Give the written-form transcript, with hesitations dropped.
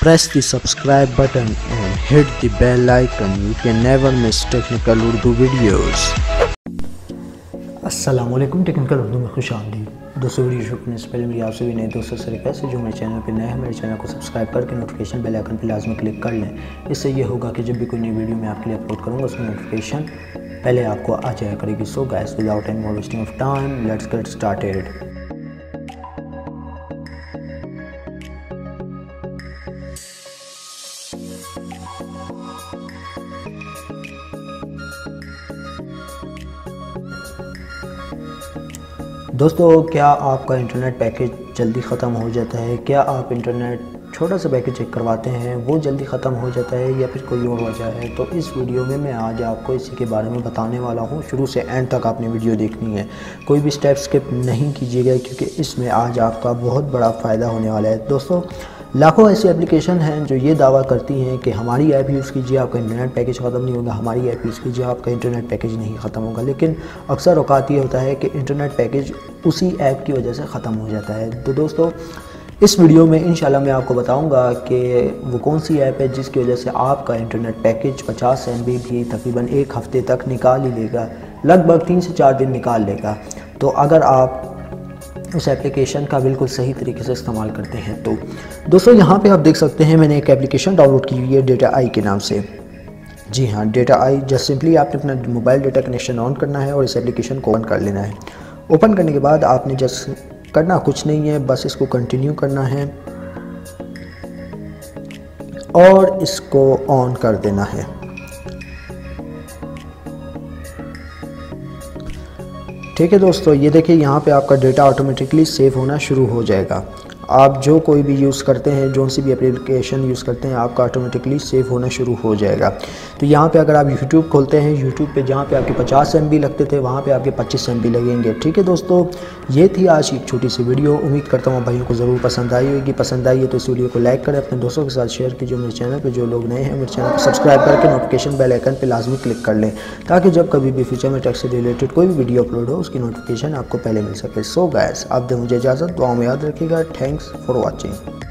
Press the subscribe button and hit the bell icon. You can never miss technical Urdu videos. अस्सलामुअलैकुम, technical Urdu में खुश आमदीद। दोस्तों, video शुरू करने से पहले मेरी आपसे भी नए दोस्तों से रिक्वेस्ट है, जो मेरे चैनल पर नए हैं मेरे चैनल को सब्सक्राइब करके नोटिफिकेशन बेल आइकन पर लाजमी क्लिक कर लें। इससे ये होगा कि जब भी कोई नई वीडियो मैं आपके लिए अपलोड करूँगा उसकी नोटिफिकेशन पहले आपको आ जाया करेगी। So guys, without any more wasting of time, let's get started. दोस्तों, क्या आपका इंटरनेट पैकेज जल्दी ख़त्म हो जाता है? क्या आप इंटरनेट छोटा सा पैकेज चेक करवाते हैं वो जल्दी ख़त्म हो जाता है, या फिर कोई और वजह है? तो इस वीडियो में मैं आज आपको इसी के बारे में बताने वाला हूँ। शुरू से एंड तक आपने वीडियो देखनी है, कोई भी स्टेप स्किप नहीं कीजिएगा, क्योंकि इसमें आज आपका बहुत बड़ा फ़ायदा होने वाला है। दोस्तों, लाखों ऐसी एप्लीकेशन हैं जो ये दावा करती हैं कि हमारी ऐप यूज़ कीजिए आपका इंटरनेट पैकेज ख़त्म नहीं होगा, हमारी ऐप यूज़ कीजिए आपका इंटरनेट पैकेज नहीं ख़त्म होगा। लेकिन अक्सर औकात ये होता है कि इंटरनेट पैकेज उसी ऐप की वजह से ख़त्म हो जाता है। तो दोस्तों, इस वीडियो में इंशाल्लाह मैं आपको बताऊंगा कि वो कौन सी ऐप है जिसकी वजह से आपका इंटरनेट पैकेज 50 MB भी तकरीबन एक हफ़्ते तक निकाल ही लेगा, लगभग 3 से 4 दिन निकाल लेगा। तो अगर आप उस एप्लीकेशन का बिल्कुल सही तरीके से इस्तेमाल करते हैं तो दोस्तों, यहाँ पे आप देख सकते हैं मैंने एक एप्लीकेशन डाउनलोड की हुई है डेटा आई के नाम से। जी हाँ, डेटा आई। जस्ट सिंपली आपने अपना मोबाइल डेटा कनेक्शन ऑन करना है और इस एप्लीकेशन को ओपन कर लेना है। ओपन करने के बाद आपने जस्ट करना कुछ नहीं है, बस इसको कंटिन्यू करना है और इसको ऑन कर देना है। ठीक है दोस्तों, ये देखिए यहाँ पे आपका डेटा ऑटोमेटिकली सेव होना शुरू हो जाएगा। आप जो कोई भी यूज़ करते हैं, जो सी भी एप्लीकेशन यूज़ करते हैं, आपका ऑटोमेटिकली सेव होना शुरू हो जाएगा। तो यहाँ पे अगर आप YouTube खोलते हैं, YouTube पे जहाँ पे आपके 50 MB लगते थे वहाँ पे आपके 25 MB लगेंगे। ठीक है दोस्तों, ये थी आज की एक छोटी सी वीडियो। उम्मीद करता हूँ भाइयों को ज़रूर पसंद आई होगी। पसंद आई है तो इस वीडियो को लाइक करें, अपने दोस्तों के साथ शेयर कीजिए। मेरे चैनल पर जो लोग नए हैं मेरे चैनल को सब्सक्राइब करके नोटिफिकेशन बेल आइकन पर लाजमी क्लिक कर लें, ताकि जब कभी भी फ्यूचर में टेक से रिलेटेड कोई भी वीडियो अपलोड हो उसकी नोटिफिकेशन आपको पहले मिल सके। सो गाइस, आप दे मुझे इजाज़त, दुआ में याद रखिएगा। Thanks for watching.